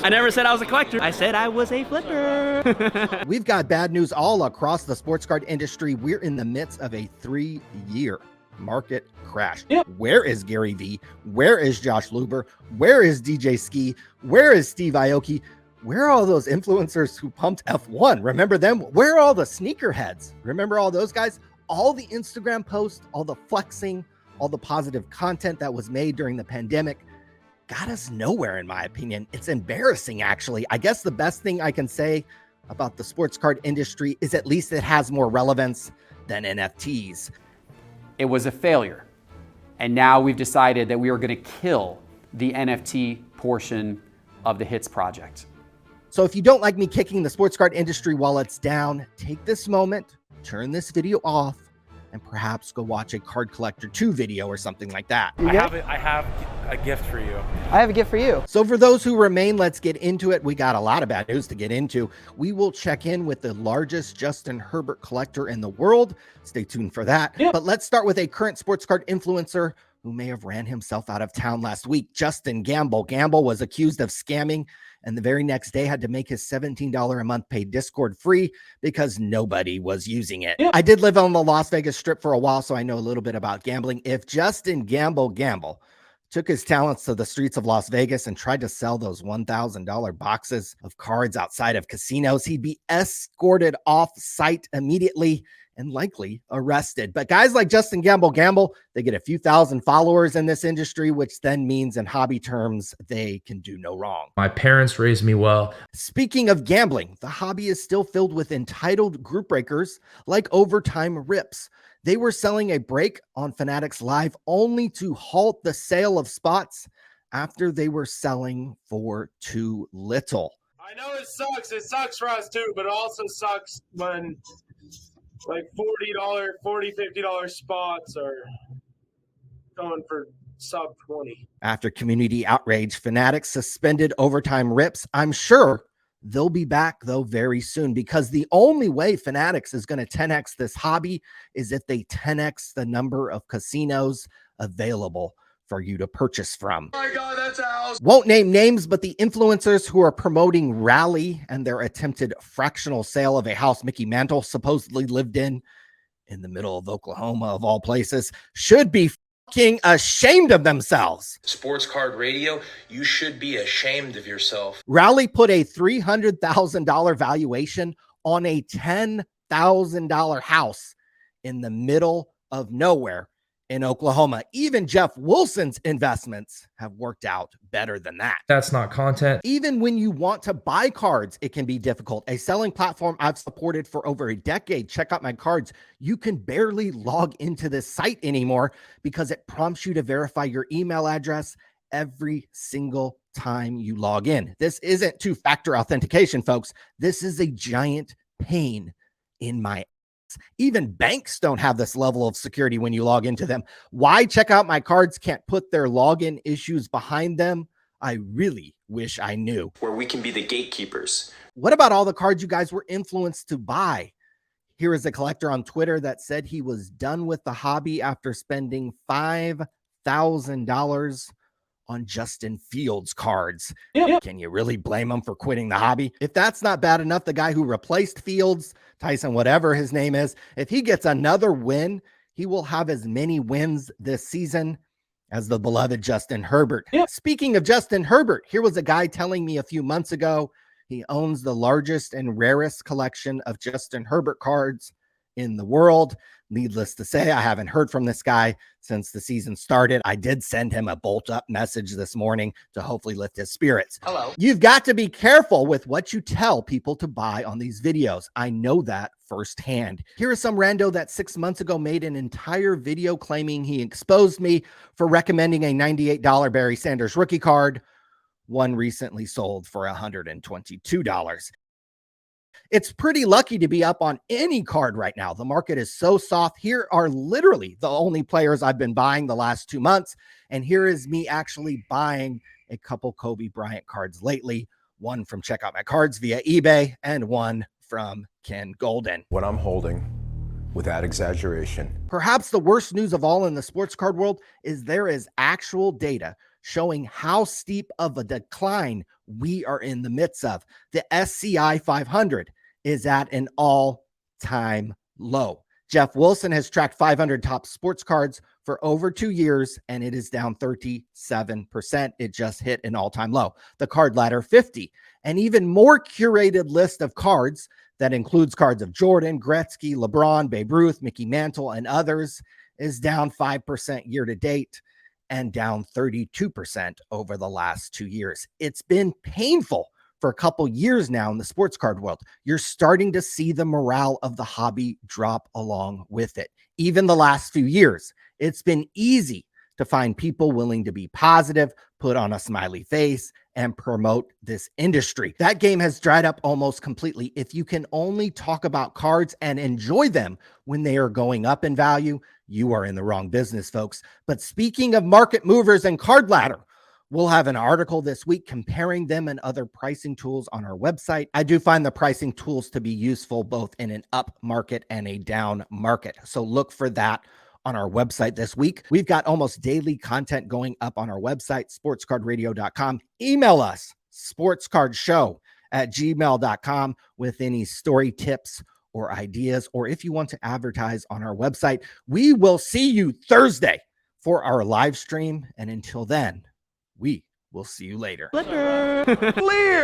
I never said I was a collector. I said I was a flipper. We've got bad news all across the sports card industry. We're in the midst of a 3-year market crash. Yep. Where is Gary Vee? Where is Josh Luber? Where is DJ Ski? Where is Steve Aoki? Where are all those influencers who pumped F1? Remember them? Where are all the sneakerheads? Remember all those guys? All the Instagram posts, all the flexing, all the positive content that was made during the pandemic got us nowhere, in my opinion. It's embarrassing, actually. I guess the best thing I can say about the sports card industry is at least it has more relevance than NFTs. It was a failure. And now we've decided that we are going to kill the NFT portion of the HITS project. So if you don't like me kicking the sports card industry while it's down, take this moment, turn this video off, and perhaps go watch a Card Collector 2 video or something like that. I have a gift for you. I have a gift for you. So for those who remain, let's get into it. We got a lot of bad news to get into. We will check in with the largest Justin Herbert collector in the world. Stay tuned for that. Yep. But let's start with a current sports card influencer who may have ran himself out of town last week. Justin Gamble. Gamble was accused of scamming and the very next day had to make his $17 a month paid Discord free because nobody was using it. Yep. I did live on the Las Vegas Strip for a while, so I know a little bit about gambling. If Justin Gamble took his talents to the streets of Las Vegas and tried to sell those $1,000 boxes of cards outside of casinos, he'd be escorted off site immediately and likely arrested. But guys like Justin Gamble, they get a few thousand followers in this industry, which then means in hobby terms, they can do no wrong. My parents raised me well. Speaking of gambling, the hobby is still filled with entitled group breakers like Overtime Rips. They were selling a break on Fanatics Live only to halt the sale of spots after they were selling for too little. I know it sucks. It sucks for us too, but it also sucks when like $40, $50 spots are going for sub 20. After community outrage, Fanatics suspended Overtime Rips. I'm sure they'll be back, though, very soon, because the only way Fanatics is going to 10x this hobby is if they 10x the number of casinos available for you to purchase from. Oh my God, that's a house. Won't name names, but the influencers who are promoting Rally and their attempted fractional sale of a house Mickey Mantle supposedly lived in the middle of Oklahoma, of all places, should be fucking ashamed of themselves. Sports Card Radio, you should be ashamed of yourself. Rally put a $300,000 valuation on a $10,000 house in the middle of nowhere in Oklahoma. Even Jeff Wilson's investments have worked out better than that. That's not content. Even when you want to buy cards, it can be difficult. A selling platform I've supported for over a decade, Check Out My Cards, you can barely log into this site anymore because it prompts you to verify your email address every single time you log in. This isn't two-factor authentication, folks. This is a giant pain in my ass. Even banks don't have this level of security when you log into them. Why Check Out My Cards can't put their login issues behind them? I really wish I knew. Where we can be the gatekeepers. What about all the cards you guys were influenced to buy? Here is a collector on Twitter that said he was done with the hobby after spending $5,000 on Justin Fields cards. Yep. Can you really blame him for quitting the hobby? If that's not bad enough, the guy who replaced Fields, Tyson, whatever his name is, if he gets another win, he will have as many wins this season as the beloved Justin Herbert. Yep. Speaking of Justin Herbert, here was a guy telling me a few months ago he owns the largest and rarest collection of Justin Herbert cards in the world. Needless to say, I haven't heard from this guy since the season started. I did send him a bolt up message this morning to hopefully lift his spirits. Hello. You've got to be careful with what you tell people to buy on these videos. I know that firsthand. Here is some rando that 6 months ago made an entire video claiming he exposed me for recommending a $98 Barry Sanders rookie card. One recently sold for $122. It's pretty lucky to be up on any card right now. The market is so soft. Here are literally the only players I've been buying the last 2 months. And here is me actually buying a couple Kobe Bryant cards lately. One from Check Out My Cards via eBay and one from Ken Golden. What I'm holding, without exaggeration. Perhaps the worst news of all in the sports card world is there is actual data showing how steep of a decline we are in the midst of. The SCI 500 is at an all-time low. Jeff Wilson has tracked 500 top sports cards for over 2 years, and it is down 37%. It just hit an all-time low. The Card Ladder 50, an even more curated list of cards that includes cards of Jordan, Gretzky, LeBron, Babe Ruth, Mickey Mantle, and others, is down 5% year to date and down 32% over the last 2 years. It's been painful for a couple years now in the sports card world. You're starting to see the morale of the hobby drop along with it. Even the last few years, it's been easy to find people willing to be positive, put on a smiley face, and promote this industry. That game has dried up almost completely. If you can only talk about cards and enjoy them when they are going up in value, you are in the wrong business, folks. But speaking of market movers and Card Ladder, we'll have an article this week comparing them and other pricing tools on our website. I do find the pricing tools to be useful both in an up market and a down market. So look for that on our website this week. We've got almost daily content going up on our website, sportscardradio.com. Email us, sportscardshow@gmail.com, with any story tips or ideas, or if you want to advertise on our website. We will see you Thursday for our live stream. And until then, we will see you later. Flipper. Clear.